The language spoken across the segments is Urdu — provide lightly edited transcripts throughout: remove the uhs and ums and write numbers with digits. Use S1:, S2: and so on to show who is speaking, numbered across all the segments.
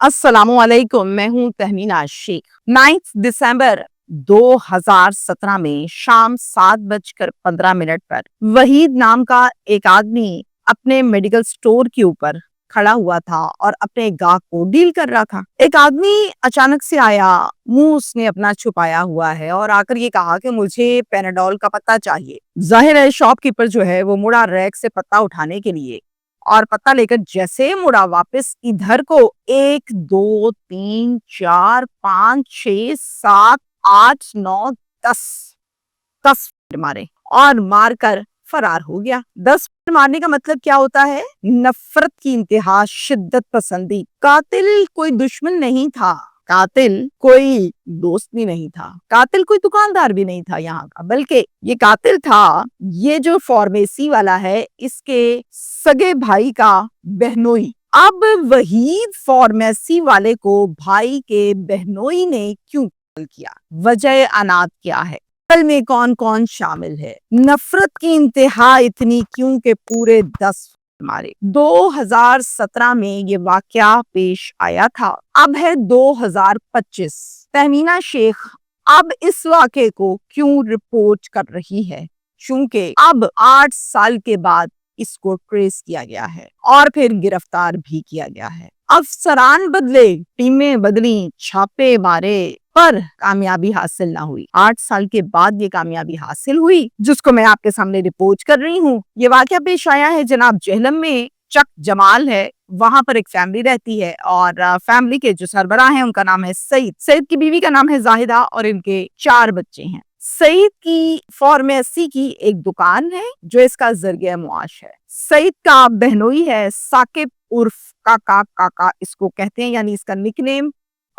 S1: السلام علیکم، میں ہوں تہمینہ شیخ۔ 9 دسمبر 2017 میں شام 7:15 پر وحید نام کا ایک آدمی اپنے میڈیکل سٹور کے اوپر کھڑا ہوا تھا اور اپنے گاہک کو ڈیل کر رہا تھا۔ ایک آدمی اچانک سے آیا، منہ اس نے اپنا چھپایا ہوا ہے اور آ کر یہ کہا کہ مجھے پیناڈول کا پتا چاہیے۔ ظاہر ہے شاپ کیپر جو ہے وہ مڑا ریک سے پتا اٹھانے کے لیے اور پتہ لے کر جیسے مڑا واپس ادھر کو 1 2 3 4 5 6 7 8 9 10 مارے اور مار کر فرار ہو گیا۔ 10 مارنے کا مطلب کیا ہوتا ہے؟ نفرت کی انتہا، شدت پسندی۔ قاتل کوئی دشمن نہیں تھا، قاتل کوئی دوست بھی نہیں تھا، قاتل کوئی دکاندار بھی نہیں تھا یہاں کا، بلکہ یہ قاتل تھا یہ جو فارمیسی والا ہے اس کے سگے بھائی کا بہنوئی۔ اب وحید فارمیسی والے کو بھائی کے بہنوئی نے کیوں قتل کیا؟ وجہ عناد کیا ہے؟ قتل میں کون کون شامل ہے؟ نفرت کی انتہا اتنی کیوں کہ پورے 10 مارے؟ 2017 میں یہ واقعہ پیش آیا تھا، اب ہے 2025۔ تہمینہ شیخ اب اس واقعے کو کیوں رپورٹ کر رہی ہے؟ چونکہ اب 8 سال کے بعد اس کو ٹریس کیا گیا ہے اور پھر گرفتار بھی کیا گیا ہے۔ افسران بدلے، ٹیمیں بدلیں، چھاپے مارے پر کامیابی حاصل نہ ہوئی۔ 8 سال کے بعد یہ کامیابی حاصل ہوئی جس کو میں آپ کے سامنے رپورٹ کر رہی ہوں۔ یہ واقعہ پیش آیا ہے جناب جہلم میں، چک جمال ہے، وہاں پر ایک فیملی رہتی ہے اور فیملی کے جو سربراہ ہیں ان کا نام ہے سعید کی بیوی کا نام ہے زاہدہ اور ان کے 4 بچے ہیں۔ سعید کی فارمیسی کی ایک دکان ہے جو اس کا ذریعہ معاش ہے۔ سعید کا بہنوئی ہے ثاقب عرف کاکا اس کو کہتے ہیں، یعنی اس کا نک نیم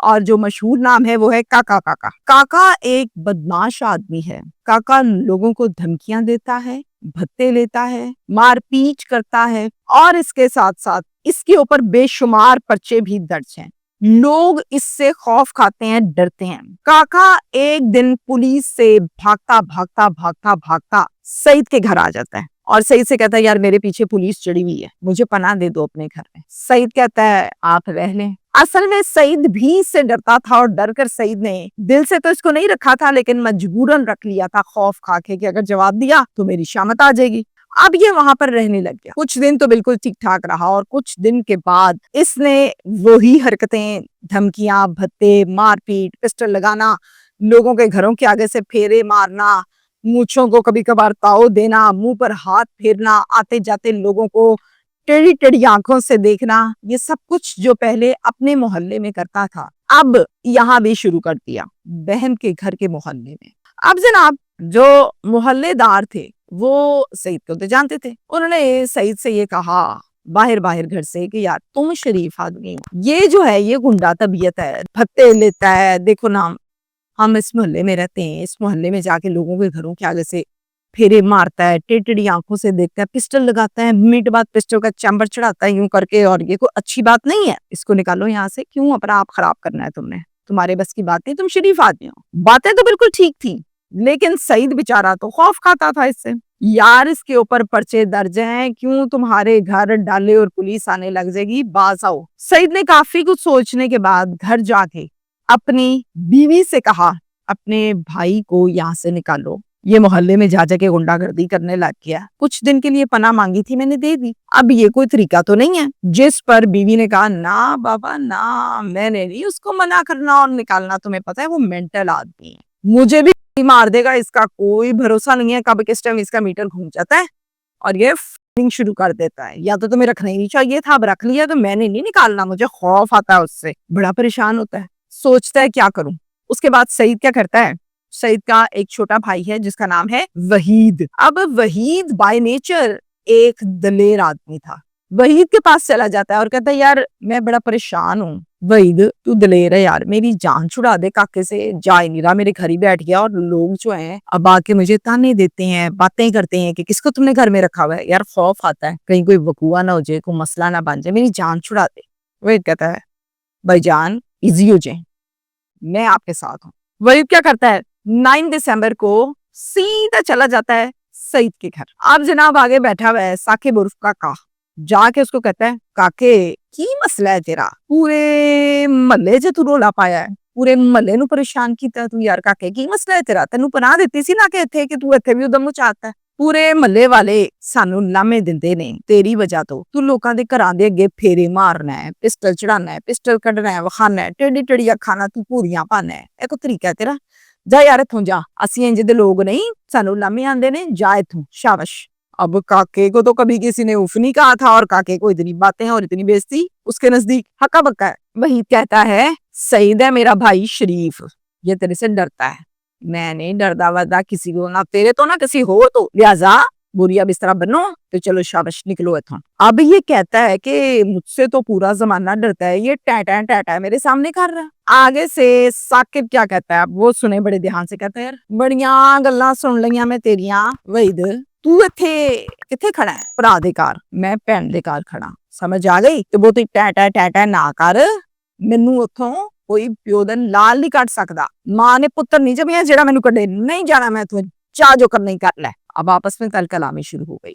S1: اور جو مشہور نام ہے وہ ہے کاکا۔ کاکا ایک بدمعاش آدمی ہے۔ کاکا لوگوں کو دھمکیاں دیتا ہے، بھتے لیتا ہے، مار پیٹ کرتا ہے اور اس کے ساتھ ساتھ اس کے اوپر بے شمار پرچے بھی درج ہیں۔ لوگ اس سے خوف کھاتے ہیں، ڈرتے ہیں۔ کاکا ایک دن پولیس سے بھاگتا سعید کے گھر آ جاتا ہے اور سعید سے کہتا ہے یار میرے پیچھے پولیس چڑھی ہوئی ہے، مجھے پناہ دے دو اپنے گھر میں۔ سعید کہتا ہے آپ رہ لیں۔ اصل میں سعید بھی اس سے ڈرتا تھا اور ڈر کر سعید نے دل سے تو اس کو نہیں رکھا تھا لیکن مجبوراً رکھ لیا تھا، خوف کھا کے کہ اگر جواب دیا تو میری شامت آ جائے گی۔ اب یہ وہاں پر رہنے لگ گیا۔ کچھ دن تو بالکل ٹھیک ٹھاک رہا اور کچھ دن کے بعد اس نے وہی حرکتیں، دھمکیاں، بھتے، مار پیٹ، پسٹل لگانا، لوگوں کے گھروں کے آگے سے پھیرے مارنا، مونچھوں کو کبھی کبھار تاؤ دینا، منہ پر ہاتھ پھیرنا، آتے جاتے لوگوں کو ٹیڑھی ٹیڑھی آنکھوں سے دیکھنا، یہ سب کچھ جو پہلے اپنے محلے میں کرتا تھا اب یہاں بھی شروع کر دیا، بہن کے گھر کے محلے میں۔ اب جناب جو محلے دار تھے وہ سعید کو تو جانتے تھے، انہوں نے سعید سے یہ کہا باہر گھر سے کہ یار تم شریف آدمی، یہ جو ہے یہ گنڈا طبیعت ہے، بھتے لیتا ہے، دیکھو نا ہم اس محلے میں رہتے ہیں، اس محلے میں جا کے لوگوں کے گھروں کے آگے سے پھیرے مارتا ہے، ٹیڑھی آنکھوں سے دیکھتا ہے، پسٹل لگاتا ہے، منٹ بعد پسٹل کا چیمبر چڑھاتا ہے یوں کر کے، اور یہ کوئی اچھی بات نہیں ہے، اس کو نکالو یہاں سے، کیوں اپنا آپ خراب کرنا ہے، تمہارے بس کی بات نہیں، تم شریف آدمی ہو۔ باتیں تو بالکل ٹھیک تھی لیکن سعید بیچارہ تو خوف کھاتا تھا اس سے، یار اس کے اوپر پرچے درج ہیں، کیوں تمہارے گھر ڈالے اور پولیس آنے لگ جائے گی، باز آؤ۔ سعید نے کافی کچھ سوچنے کے بعد گھر جا کے اپنی بیوی سے کہا اپنے بھائی کو یہاں سے نکالو، یہ محلے میں جا کے گنڈا گردی کرنے لگ گیا، کچھ دن کے لیے پناہ مانگی تھی میں نے دے دی، اب یہ کوئی طریقہ تو نہیں ہے۔ جس پر بیوی نے کہا نا بابا نا، میں نے نہیں اس کو منع کرنا اور نکالنا، تمہیں پتا ہے وہ مینٹل آدمی ہے، مجھے بھی مار دے گا، اس کا کوئی بھروسہ نہیں ہے، کب کس ٹائم اس کا میٹر گھوم جاتا ہے اور یہ فائرنگ شروع کر دیتا ہے، یا تو تمہیں رکھنا ہی نہیں چاہیے تھا، اب رکھ لیا تو میں نے نہیں نکالنا، مجھے خوف آتا ہے اس سے، بڑا پریشان ہوتا ہے، سوچتا ہے کیا کروں۔ اس کے بعد سعید کیا کرتا ہے، سعید کا ایک چھوٹا بھائی ہے جس کا نام ہے وحید۔ اب وحید بائی نیچر ایک دلیر آدمی تھا، وحید کے پاس چلا جاتا ہے اور کہتا ہے یار میں بڑا پریشان ہوں، وحید تو دلیر ہے یار، میری جان چھڑا دے، کاکے سے جا ہی نہیں رہا، میرے گھر ہی بیٹھ گیا اور لوگ جو ہیں اب آ کے مجھے تانے دیتے ہیں، باتیں کرتے ہیں کہ کس کو تم نے گھر میں رکھا ہوا ہے، یار خوف آتا ہے کہیں کوئی وقوع نہ ہو جائے، کوئی مسئلہ نہ بن جائے، میری جان چھڑا دے۔ وحید کہتا ہے بھائی جان ایزی ہو جائیں، میں آپ کے ساتھ ہوں۔ وحید کیا کرتا ہے 9 دسمبر کو سیدھا چلا جاتا ہے سعید کے گھر۔ اب جناب آگے بیٹھا ہوا ہے ثاقب عرف کاکا، جا کے اس کو کہتا ہے کاکے کی مسئلہ ہے تیرا, پورے محلے چ تو رولا پایا ہے, پورے محلے نو پریشان کیتا تو یار کاکے کی مسئلہ ہے تیرا, تینوں پناہ دیتی سی نا کہ اتھے کہ تو اتھے بھی ادم مچاتا ہے, پورے محلے والے سانو لامے دیندے نے تیری وجہ تو لوکاں دے گھراں دے اگے پھیرے مارنا ہے, پسٹل چڑھانا ہے, پسٹل کڈنا ہے, وکھانا ہے, ٹیڑھی ٹیڑھی اکھاں نال تو پوریاں پانا ہے, اے کوئی طریقہ ہے تیرا؟ جا یار اتھوں جا, اسی انج دے لوگ نہیں, سانو لامے آندے نے, جا اتھوں شابش. اب کاکے کو تو کبھی کسی نے اف نہیں کہا تھا, اور کاکے کو اتنی باتیں اور اتنی بےزتی اس کے نزدیک ہکا بکا ہے. وحید کہتا ہے سعید ہے میرا بھائی شریف, یہ تیرے سے ڈرتا ہے. میں نہیں ڈردا وردا کسی کو, نہ تیرے تو نہ کسی ہو, تو لہذا بوریا بسترا بنو تو چلو شابش نکلو اتھوں. اب یہ کہتا ہے کہ مجھ سے تو پورا زمانہ ڈرتا ہے, یہ ٹیٹا ٹیٹا میرے سامنے کر رہا ہے. آگے سے ثاقب کیا کہتا ہے, وہ سنے بڑے دھیان سے, کہتا ہے یار بڑیاں گلاں سن لیاں میں تیریاں وحید, تو اتھے کتھے کھڑا ہے؟ پرا دے کار, میں بھین دے کار کھڑا, سمجھ آ گئی؟ تو بہت ٹیٹا ٹیٹا نہ کر, مینوں اتھوں کوئی پیو دا لال نہیں کٹ سکدا, ماں نے پتر نہیں جمیا جیڑا مینوں کڈے, نہیں جانا میں اتھوں, چاہ جو کرنا ہی کر لے. اب آپس میں کل کلامی شروع ہو گئی,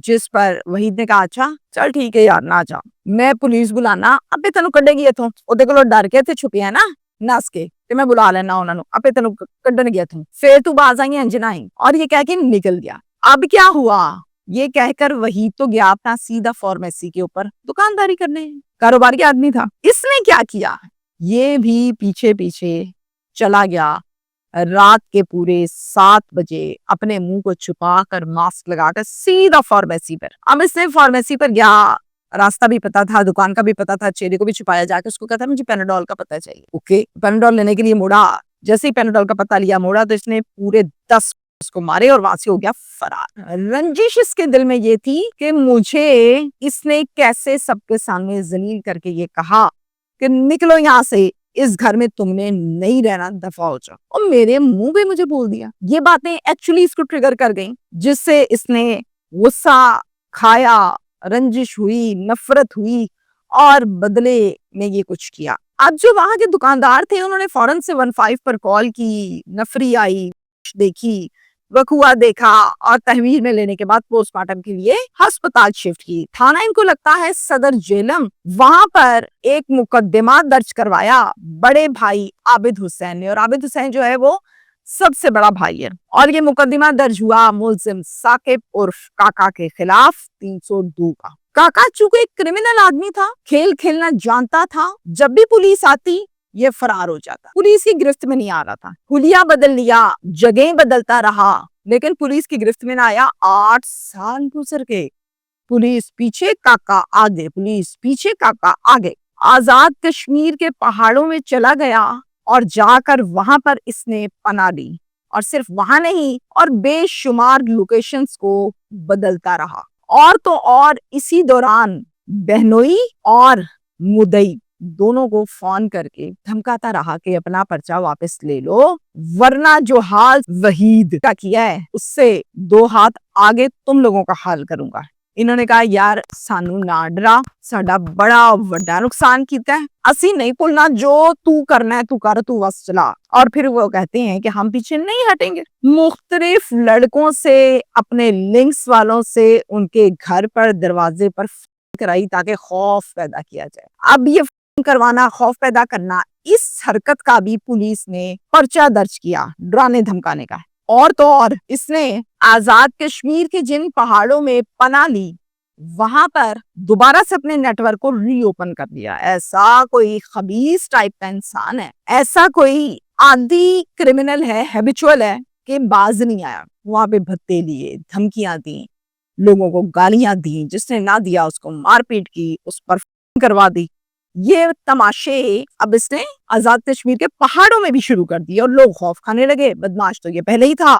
S1: جس پر وحید نے کہا اچھا چل ٹھیک ہے یار نہ جا, میں پولیس بلانا ابے تینوں کڈے گی اتھوں, اودے کولوں ڈر کے تے چھپیا ہے نا نس کے, تے میں بلا لینا انہاں نوں, ابے تینوں کڈن گیا اتھوں, پھر تو باز آئی انج نہ آئی, اور یہ کہہ کے نکل گیا. اب کیا ہوا, یہ کہہ کر وحید تو گیا اپنا سیدھا فارمیسی کے اوپر دکانداری کرنے, کاروباری آدمی تھا. اس نے کیا کیا, یہ بھی پیچھے پیچھے چلا گیا, رات کے پورے 7 بجے اپنے منہ کو چھپا کر ماسک لگا کر سیدھا فارمیسی پر. اب اس نے فارمیسی پر گیا, راستہ بھی پتا تھا, دکان کا بھی پتا تھا, چہرے کو بھی چھپایا, جا کے اس کو کہتا مجھے پیناڈول کا پتہ چاہیے. اوکے, پیناڈول لینے کے لیے موڑا, جیسے ہی پیناڈول کا پتہ لیا موڑا تو اس نے پورے 10 اس کو مارے اور وہاں سے ہو گیا فرار. رنجش اس کے دل میں یہ تھی کہ مجھے اس نے کیسے سب کے سامنے ذلیل کر کے یہ کہا کہ نکلو یہاں سے, اس گھر میں تم نے نہیں رہنا, دفع ہو جاؤ, اور میرے منہ پہ مجھے بول دیا. یہ باتیں ایکچولی اس کو ٹریگر کر گئیں, جس سے اس نے غصہ کھایا, رنجش ہوئی, نفرت ہوئی, اور بدلے میں یہ کچھ کیا. اب جو وہاں کے دکاندار تھے انہوں نے فوراً سے 15 پر کال کی, نفری آئی, دیکھی, وقوع دیکھا, اور تحویل میں لینے کے بعد پوسٹ مارٹم کے لیے ہسپتال شفٹ کی. تھانہ ان کو لگتا ہے صدر جیلم, وہاں پر ایک مقدمہ درج کروایا بڑے بھائی عابد حسین نے, اور عابد حسین جو ہے وہ سب سے بڑا بھائی ہے, اور یہ مقدمہ درج ہوا ملزم ثاقب عرف کاکا کے خلاف 302 کا. کاکا چونکہ ایک کرمنل آدمی تھا, کھیل کھیلنا جانتا تھا, جب بھی پولیس آتی یہ فرار ہو جاتا, پولیس کی گرفت میں نہیں آ رہا تھا. حلیہ بدل لیا, جگہیں بدلتا رہا, لیکن پولیس کی گرفت میں نہ آیا. 8 سال گزر گئے, پولیس پیچھے کاکا آگے, پولیس پیچھے کاکا آگے. آزاد کشمیر کے پہاڑوں میں چلا گیا, اور جا کر وہاں پر اس نے پناہ لی, اور صرف وہاں نہیں اور بے شمار لوکیشنز کو بدلتا رہا. اور تو اور اسی دوران بہنوئی اور مدئی دونوں کو فون کر کے دھمکاتا رہا کہ اپنا پرچہ واپس لے لو, ورنہ جو حال وحید کا کیا ہے اس سے 2 ہاتھ آگے تم لوگوں کا حال کروں گا. انہوں نے کہا یار سانو نہ ڈرا, ساڈا بڑا وڈا نقصان کیتا ہے, اسی نہیں بھولنا, جو تو کرنا ہے تو کر, تو بس چلا. اور پھر وہ کہتے ہیں کہ ہم پیچھے نہیں ہٹیں گے. مختلف لڑکوں سے, اپنے لنکس والوں سے ان کے گھر پر دروازے پر کرائی تاکہ خوف پیدا کیا جائے. اب یہ کروانا, خوف پیدا کرنا, اس حرکت کا بھی پولیس نے پرچہ درج کیا, ڈرانے دھمکانے کا. اور تو اور اس نے آزاد کشمیر کے جن پہاڑوں میں پناہ لی وہاں پر دوبارہ سے اپنے نیٹ ورک کو ری اوپن کر دیا. ایسا کوئی خبیث ٹائپ کا انسان ہے, ایسا کوئی عادی کرمنل ہے, ہیبیچول ہے, کہ باز نہیں آیا. وہاں پہ بھتے لیے, دھمکیاں دیں, لوگوں کو گالیاں دیں, جس نے نہ دیا اس کو مار پیٹ کی, اس پر کروا دی. یہ تماشے اب اس نے آزاد کشمیر کے پہاڑوں میں بھی شروع کر دیے, اور لوگ خوف کھانے لگے. بدماش تو یہ پہلے ہی تھا,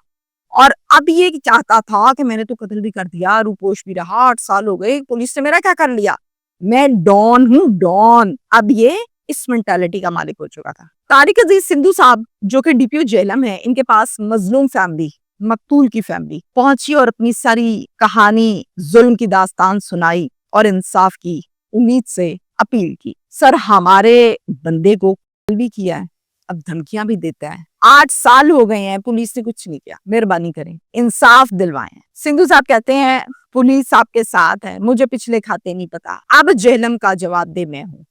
S1: اور اب یہ چاہتا تھا کہ میں نے تو قتل بھی کر دیا, روپوش بھی رہا, 8 سال ہو گئے, پولیس نے میرا کیا کر لیا, میں ڈان ہوں ڈان. اب یہ اس مینٹالٹی کا مالک ہو چکا تھا. طارق عزیز سندھو صاحب جو کہ ڈی پی او جیلم ہے, ان کے پاس مظلوم فیملی, مقتول کی فیملی پہنچی اور اپنی ساری کہانی, ظلم کی داستان سنائی, اور انصاف کی امید سے اپیل کی. سر ہمارے بندے کو قتل بھی کیا ہے, اب دھمکیاں بھی دیتا ہے. 8 سال ہو گئے ہیں, پولیس نے کچھ نہیں کیا. مہربانی کریں, انصاف دلوائیں. سندھو صاحب کہتے ہیں پولیس آپ کے ساتھ ہے, مجھے پچھلے کھاتے نہیں پتا, اب جہلم کا جواب دے میں ہوں,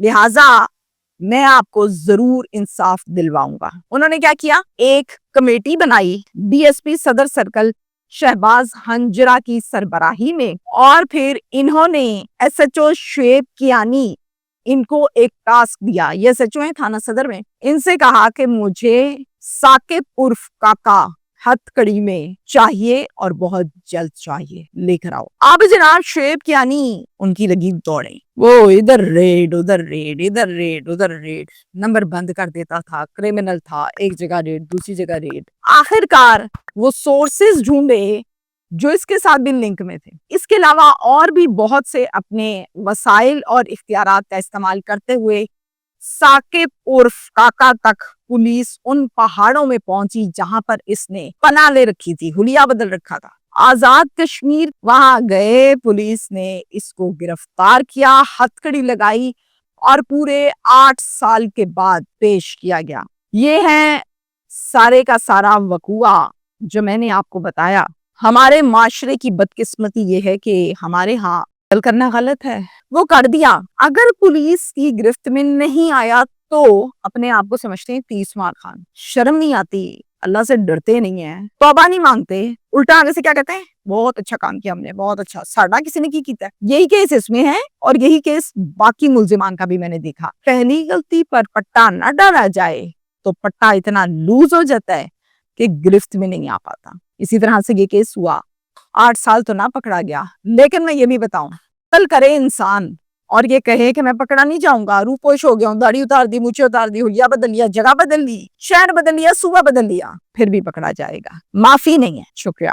S1: لہٰذا میں آپ کو ضرور انصاف دلواؤں گا. انہوں نے کیا کیا, ایک کمیٹی بنائی ڈی ایس پی صدر سرکل شہباز ہنجرا کی سربراہی میں, اور پھر انہوں نے S H O Shoaib Kiyani ان کو ایک ٹاسک دیا, یہ ایس ایچ او ہیں تھانہ صدر میں, ان سے کہا کہ مجھے ثاقب عرف کاکا ہتھ کڑی میں چاہیے اور بہت جلد چاہیے, لے کر آؤ. اب جناب شعیب کیانی ان کی لگی دوڑیں, وہ ادھر ریڈ ادھر ریڈ ادھر ریڈ ادھر ریڈ, نمبر بند کر دیتا تھا, کرمنل تھا, ایک جگہ ریڈ دوسری جگہ ریڈ. آخر کار وہ سورسز ڈھونڈے جو اس کے ساتھ بھی لنک میں تھے. اس کے علاوہ اور بھی بہت سے اپنے وسائل اور اختیارات کا استعمال کرتے ہوئے ثاقب عرف کاکا تک پولیس ان پہاڑوں میں پہنچی جہاں پر اس نے پناہ لے رکھی تھی, حلیہ بدل رکھا تھا. آزاد کشمیر وہاں گئے, پولیس نے اس کو گرفتار کیا, ہتھ کڑی لگائی اور پورے 8 سال کے بعد پیش کیا گیا. یہ ہے سارے کا سارا وقوعہ جو میں نے آپ کو بتایا. ہمارے معاشرے کی بدقسمتی یہ ہے کہ ہمارے ہاں عمل کرنا غلط ہے, وہ کر دیا. اگر پولیس کی گرفت میں نہیں آیا تو اپنے آپ کو سمجھتے ہیں 30 مار خان, شرم نہیں آتی, اللہ سے ڈرتے نہیں ہیں, توبہ نہیں مانگتے, الٹا آگے سے کیا کہتے ہیں, بہت اچھا کام کیا ہم نے, بہت اچھا, ساڈا کسی نے کی کیتا ہے. یہی کیس اس میں ہے اور یہی کیس باقی ملزمان کا بھی میں نے دیکھا. پہلی غلطی پر پٹا نہ ڈالا جائے تو پٹا اتنا لوز ہو جاتا ہے کہ گرفت میں نہیں آ پاتا. اسی طرح سے یہ کیس ہوا, 8 سال تو نہ پکڑا گیا, لیکن میں یہ بھی بتاؤں, کل کرے انسان اور یہ کہے کہ میں پکڑا نہیں جاؤں گا, روپوش ہو گیا ہوں, داڑھی اتار دی, مونچھیں اتار دی, حلیہ بدل لیا, جگہ بدل لی, شہر بدل لیا, صوبہ بدل لیا, پھر بھی پکڑا جائے گا, معافی نہیں ہے. شکریہ.